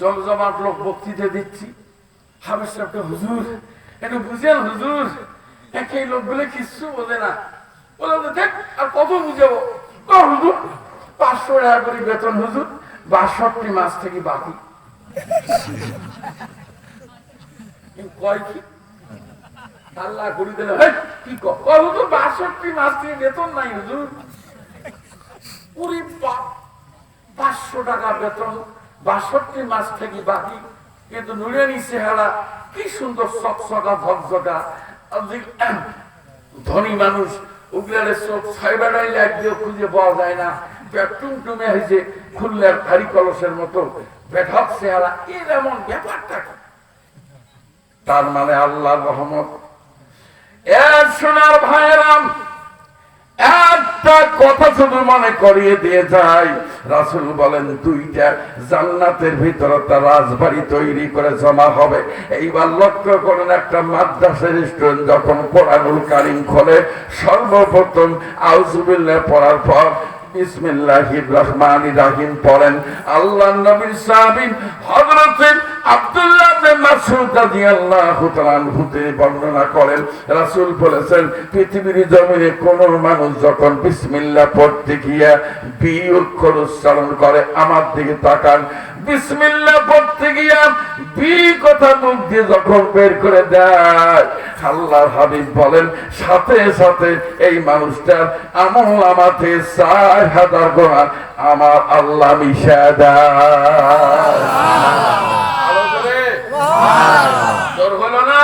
জমজমাট লোক বক্তৃতা দিচ্ছি, হাফেজ সাহেবকে হুজুর একটু বুঝেন হুজুর, এই লোকগুলো কিচ্ছু বোঝে না। বলে দেখ আর কত বুঝাবো, হুজুর 500 টাকা করে বেতন হুজুর, 62 মাস থেকে বাকি। কয় কি আল্লাহ করে দিল, কি হুজুর 62 মাস থেকে বেতন নাই হুজুর। 500 টাকা বেতন, 62 মাস থেকে বাকি। কিন্তু নুরানি চেহারা, কি সুন্দর চকচকা ঝকঝকা। ধনী মানুষ উগলারে চোখ ছয়বাড়াই লাগলেও খুঁজে পাওয়া যায় না, টুমটুমে হয়েছে খুলনার ভারী কলসের মতো বেঠক চেহারা। এর এমন ব্যাপারটা, তার মানে আল্লাহর রহমত। এর সোনার ভাইরাম, একটা কথা শুধু মনে করিয়ে দিয়ে যায়, রাসূল বলেন 2টা জান্নাতের ভিতরে তার রাজবাড়ি তৈরি করে জমা হবে। এইবার লক্ষ্য করেন, একটা মাদ্রাসার স্টুডেন্ট যখন কোরআনুল কারীম খোলে, সর্বপ্রথম আউযুবিল্লাহ পড়ার পর বিসমিল্লাহির রহমানির রহিম পড়েন। আল্লাহর নবীর সাহাবী হযরত আব্দুল্লাহ ইবনে মাসউদ রাদিয়াল্লাহু তাআলা আনহু বর্ণনা করেন, রাসূল বলেছেন, পৃথিবীর জমিনে কোন মানুষ যখন বিসমিল্লাহ পড়তে গিয়ে বি অক্ষর উচ্চারণ করে, আমার দিকে তাকান, বিসমিল্লাহ পড়তে গিয়া বি কথা মুখ দিয়ে যখন বের করে দেয়, আল্লাহর হাবিব বলেন সাথে সাথে এই মানুষটার আমল নামাতে 4000 গুনাহ আমার আল্লাহ মিশা দেয়। জোর হলো না?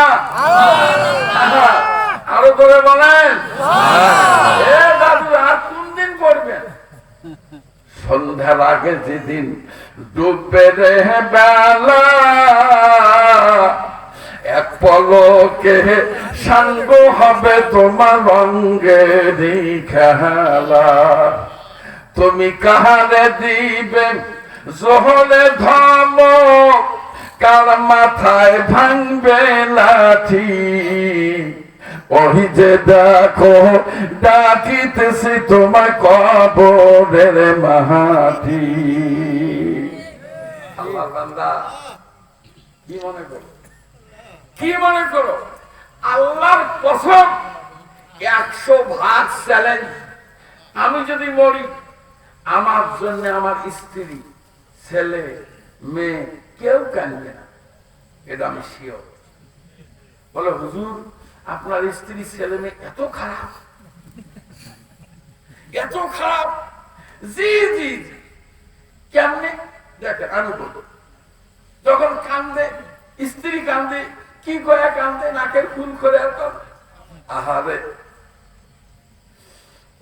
আরো করে বলেন, এ দাদু আর কোন দিন পড়বেন? সন্ধ্যার আগে যেদিন ডুববে রে বেলা, এক পলকে সাঙ্গ হবে তোমার রঙ্গেরই খেলা। তুমি কাহারে দিবে জোহলে ধমক, কার মাথায় ভাঙবে লাঠি, ওই যে দেখো ডাকিতেছি তোমার কবরের মাটি। আল্লাহর বান্দা, কি মনে করো, কি মনে করো? আল্লাহর কসম, 100 ভাগ চ্যালেঞ্জ। আমি যদি মরি, আমার জন্য আমার স্ত্রী, ছেলে, মেয়ে কেউ কাঁদবে না, এটা আমি শিওর। বলে হুজুর আপনার স্ত্রী ছেলে মেয়ে এত খারাপ, এত খারাপ? জি জি জি। কেমনে দেখেন, আমি বলবো, যখন কান্দে, স্ত্রী কান্দে, কি কয়া কান্দে, নাকের ফুল করে আহারে,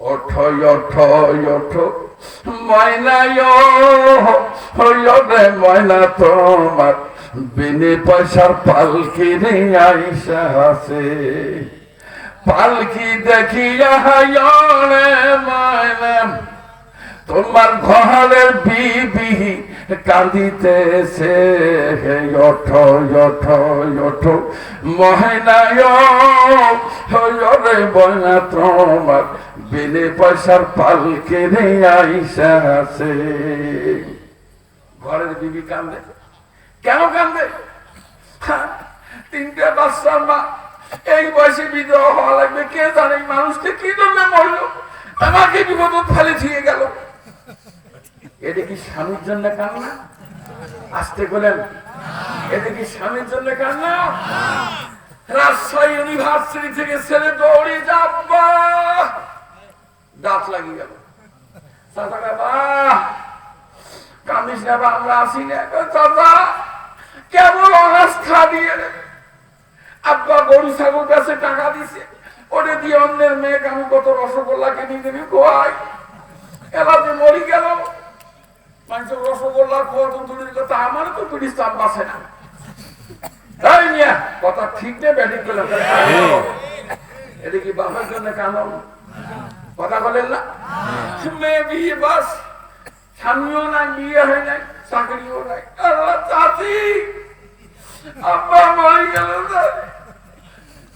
ওঠো ওঠো ওঠো ময়না রে ময়না, তোমার বিনে পয়সার পালকি আইসা আছে, পালকি দেখিয়া রে ময়না, তোমার ঘরের বিবি কাঁদিতেছে, ওঠো ওঠো ওঠো ময়না রে ময়না, তোমার বিনে পয়সার পালকি আইসা আছে। ঘরের বিবি কান্দে, কেন কান্দে? 3টে বাচ্চার মা, এই বয়সে বিধবা হওয়া লাগবে, কে জানে মানুষকে কি জন্য মরলো, আমাকে বিপদ ফেলে দিয়ে গেল। এটা কি স্বামীর জন্য কান্না? আসতে বলেন, এটা কি স্বামীর জন্য কান্না? রাজশাহী ইউনিভার্সিটি থেকে ছেলে দৌড়ে যাবা, দাঁত লাগিয়ে গেল, কান্দিস না বা, আমরা আসি না। চাচা কেমন অনাস্থা দিয়ে, আব্বা গরু ছাগল কাছে টাকা দিছে, ওটা দিয়ে অন্যের মেয়েকে আমি কত রসগোল্লা কিনে দিবি, কোয়াই এলাতে মরি গেল। মানুষের রসগোল্লা খোয়া তো দূরের কথা, আমার তো পুলিশ চাপ বাসে না। তাই নিয়ে কথা ঠিক নেই, ব্যাটিং করলাম। এটা কি বাবার জন্য কাঁদন? কথা বলেন না? মেয়ে বিয়ে বাস, স্বামীও নাই, বিয়ে হয় নাই, চাকরিও নাই। চাচি আব্বা মরে গেল,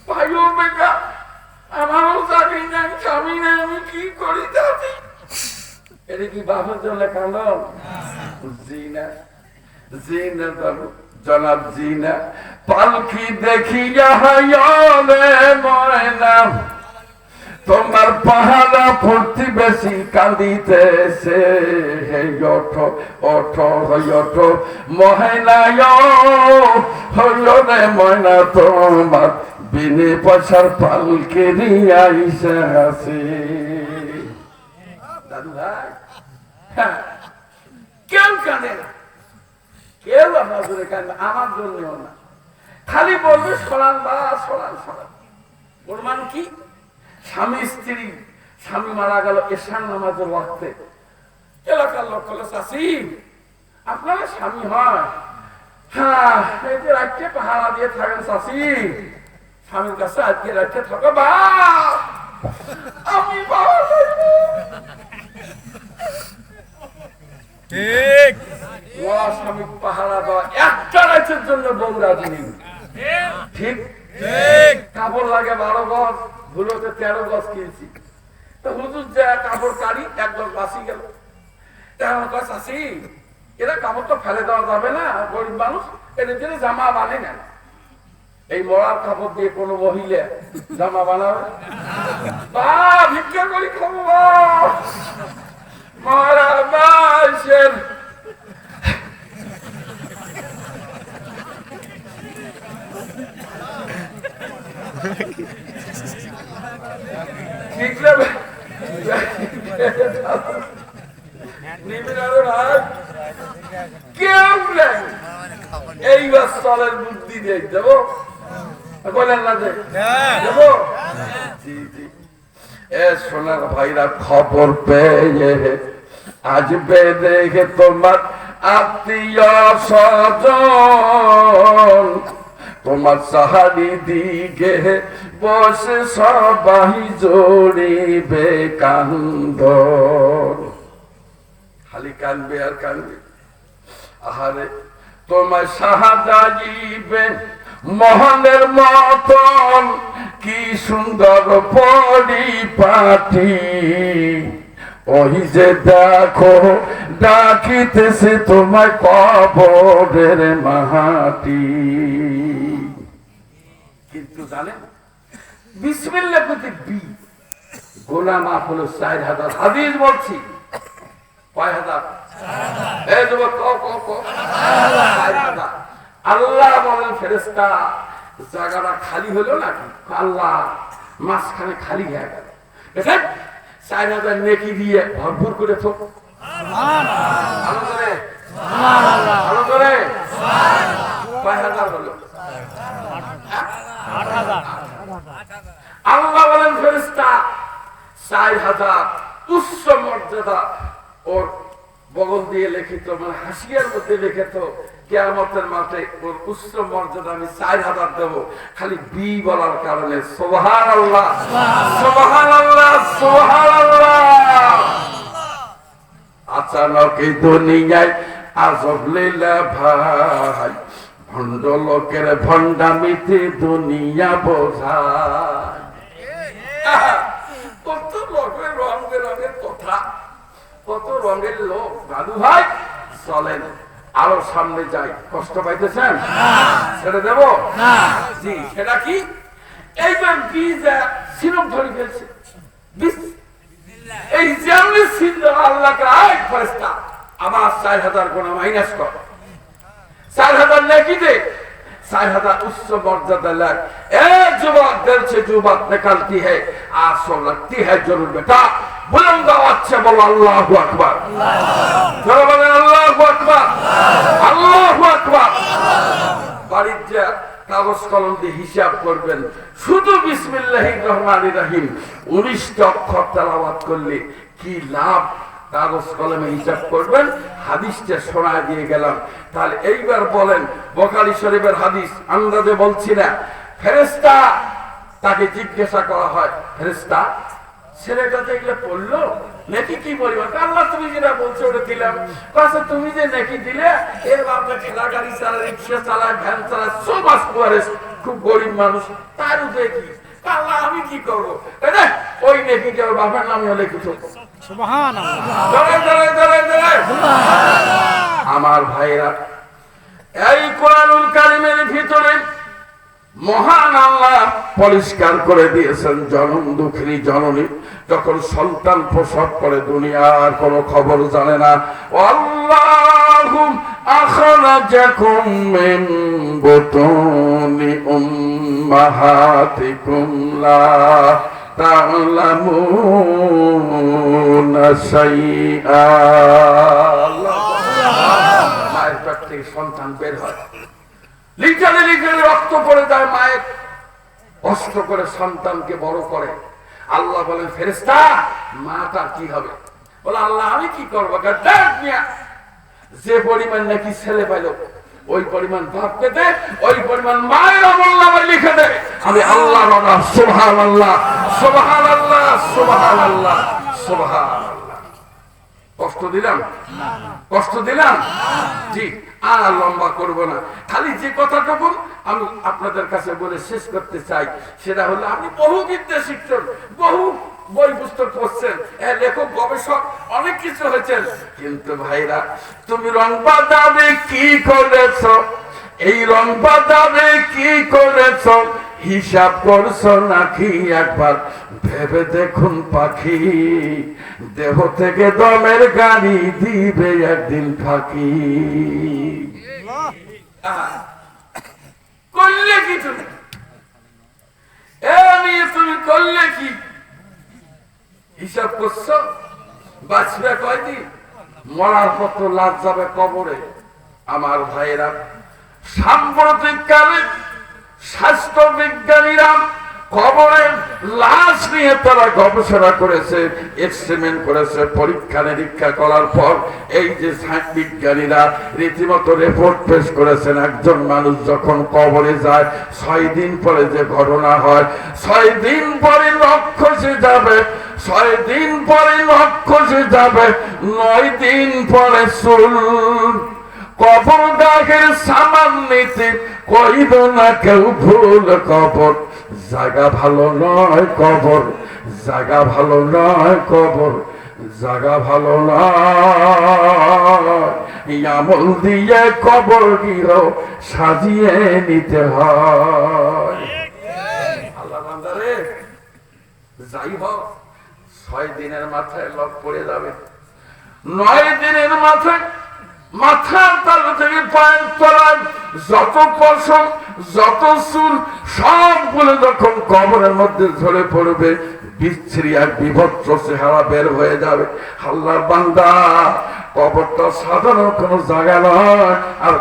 ভাইও বেকার, আমারও চাকরি নাই, স্বামী নাই, আমি কি করি চাচি? এটা কি বাবার জন্য কাঁদন? জি না। জিনা জনাব জিনা পালকি দেখিয়া ময়না তোমার পাহাড়া প্রতিবেশী কাঁদিতেছে ওঠো ওঠো ওঠো ময়নায় রে ময়না তোমার বিনে পয়সার পালকে আইসে আসে। দাদু ভাই কেউ কাঁদে না, কেউ আপনার জন্য কাঁদবে, আমার জন্যও না। খালি বলবে সরান বা সরান সরান। ওর মান কি? স্বামী স্ত্রী, স্বামী মারা গেল এশার নামাজের ওয়াক্তে, এলাকার লোক হলো চাষি আপনারা স্বামী হয়, হ্যাঁ এই যে রাত্রে পাহারা দিয়ে থাকেন চাষি, স্বামীর কাছে আজকে রাত্রে থাকো বা আমি ঠিক স্বামী পাহারা দেওয়া একটা রাতের জন্য বৌরা দিন ঠিক কাপড় লাগে 12 গজ, ভুলোতে 13 গজ কিনছি, তো হুজুর যে কাপড় কাড়ি 1 গজ বাসি গেল, তেমন গজ আসি এরা কাপড় তো ফেলে দেওয়া যাবে না, গরিব মানুষ এদের জন্য জামা বানে না। এই মরার কাপড় দিয়ে কোনো মহিলা জামা বানাবে বা ভিক্ষা করি খাবো মরা মাসের এইবার চলের বুদ্ধি দিয়ে দেবো বলেন না যে দেবো। এ সোনার ভাইরা খবর পেয়ে আসবে দেখে তোমার আত্মীয় স্বজন, তোমার সাহারি দিকে বসে সবাই জড়িবে কান্দন, খালি কানবে আর কানবে। আহারে তোমার সাহায্য দিবে মোহনের মতন, কি সুন্দর পরিপাটি, ওই যে দেখো ডাকিতেছে তোমায় কবরের মাটি। কিন্তু জানেন বিসমিল্লাহ কইতে বি গুনাহ মাফ হলো 4000 হাদিস বলছি, কয় হাজার? এই যুবক ক ক ক 4000। আল্লাহ বলেন ফেরেশতা জায়গাটা খালি হলো নাকি? আল্লাহ মাঝখানে খালি হয়ে গেল, দেখেন 4000 নেকি দিয়ে ভরপুর করে তো ভালো করে ভালো করে 5000 হলো। আল্লাহ বলেন ফেরেশতা 4000 উচ্চ মর্যাদা ওর বগল দিয়ে লিখিত, মানে হাসিয়ার মধ্যে লিখিত, কিয়ামতের মাঠে ওর উচ্চ মর্যাদা আমি 4000 দেব, খালি বি বলার কারণে। সুবহানাল্লাহ সুবহানাল্লাহ সুবহানাল্লাহ। আচানক এই দুনিয়ায় আজব লীলা ভাই, ভণ্ড লোকের ভণ্ডামিতে দুনিয়া বোঝায়। কত লোকের রং বেরঙের কথা, কত রঙের লোক। দাদু ভাই চলেন আরো সামনে যাই। কষ্ট পাইতেছেন? ছেড়ে দেব না জি। সেটা কি? এইবার বীজ সিরপ ধরে ফেলছে, এই যেমনি ছিল আল্লাহকে আয় ফেরেশতা আমার 4000 গুনাহ মাইনাস কর, 4000 নেকি দে, 4000 उच्च मर्यादा लग। ए जुबान दिल से जो बात निकलती है आंसू लगती है जरूर बेटा। बुलंद आवाज से बोलो अल्लाहु अकबर, जरा बोलो अल्लाहु अकबर, अल्लाहु अकबर। বাড়ির যা কাগজ কলম দিয়ে হিসাব করবেন, শুধু বিসমিল্লাহির রহমানির রহিম 19টা অক্ষর তেলাওয়াত করলে কি লাভ, কাগজ কলমে হিসাব করবেন। হাদিসটা শোনায় দিয়ে গেলাম। তাহলে এইবার বলেন, বুখারী শরীফের হাদিস, আন্দাজে বলছি না। ফেরেশতা তাকে জিজ্ঞাসা করা হয়, ফেরেশতা ছেলেটা দেখলে পড়লো নাকি কি পরিমাণ? আল্লাহ তুমি যেটা বলছো ওটা দিলাম। কাছে তুমি যে নাকি দিলে, এর বাপে ঠেলা গাড়ি চালায়, রিক্সা চালায়, ভ্যান চালায়, সব আসবে, খুব গরিব মানুষ, তার উপরে কি? আল্লাহ আমি কি করবো? ওই নাকি ওর বাপের নামে লিখিত। আমার ভাইরা মহান আল্লাহ পরিষ্কার করে দিয়েছেন। জনম দুঃখিনী জননী যখন সন্তান প্রসব করে দুনিয়ার কোনো খবর জানে না। আল্লাহু আখরাজাকুম মিন বুতুনি উম্মাহাতিকুম লা তা'লামুনা শাইআ। মায়ের পেট থেকে সন্তান বের হয়, লিটারে লিটারে রক্ত পড়ে যায়, মায়ের কষ্ট করে সন্তানকে বড় করে। আল্লাহ বলেন ফেরেশতা মাটা কি হবে? বলে আল্লাহ আমি কি করবো? যে পরিমাণ নাকি ছেলে পাইল ওই পরিমাণ ভাব পেতে ওই পরিমাণ মায়ের আমলনামায় লিখে দেয়। আমি আল্লাহ সুবহানাল্লাহ সুবহানাল্লাহ সুবহানাল্লাহ সুবহানাল্লাহ। কষ্ট দিলাম? কষ্ট দিলাম? জি, আর লম্বা করব না। খালি যে কথাটুকু আমি আপনাদের কাছে বলে শেষ করতে চাই সেটা হলো, আপনি বহু বিদ্যা শিখছেন, বহু বই পুস্তক পড়ছেন, লেখক গবেষক অনেক কিছু হয়েছেন, কিন্তু ভাইরা তুমি রং বাজাবে কি করেছ? এই রং বাজাবে কি করেছ? হিসাব করছো নাকি একবার ভেবে দেখুন পাখি, দেহ থেকে দমের গাড়ি দিবে একদিন ফাঁকি। করলে কি তুমি? তুমি করলে কি? হিসাব করছো বাঁচবে কয়দিন? মরার পর তো লাশ যাবে কবরে। আমার ভাইয়েরা, সাম্প্রতিককালে স্বাস্থ্য বিজ্ঞানীরা কবরের লাশ নিয়ে তারা গবেষণা করেছে, এক্সপেরিমেন্ট করেছে। পরীক্ষা নিরীক্ষা করার পর এই যে বিজ্ঞানীরা রীতিমতো রিপোর্ট পেশ করেছেন, একজন মানুষ যখন কবরে যায় 6 দিন পরে যে ঘটনা হয়, 6 দিন পরে নখ খসে যাবে, 6 দিন পরে নখ খসে যাবে, 9 দিন পরে চুল। কবর দাগের সামান নিতে কইব না কেউ ভুল। কবর জায়গা ভালো নয়, কবর জায়গা ভালো নয়, কবর জায়গা ভালো নয়। আমল দিয়ে কবর গৃহ সাজিয়ে নিতে হয়। আল্লাহ বান্দারে, যাই হোক 6 দিনের মাথায় লক পড়ে যাবে, 9 দিনের মাথায় মাথার তলা থেকে পায়ের তলায় যত পশম যত চুল সবগুলো যখন কবরের মধ্যে ঝরে পড়বে, বিচ্ছিরি এক বিভৎস চেহারা বের হয়ে যাবে। আল্লাহর বান্দা, কবরটা সাধারণ কোনো জায়গা নয়। আর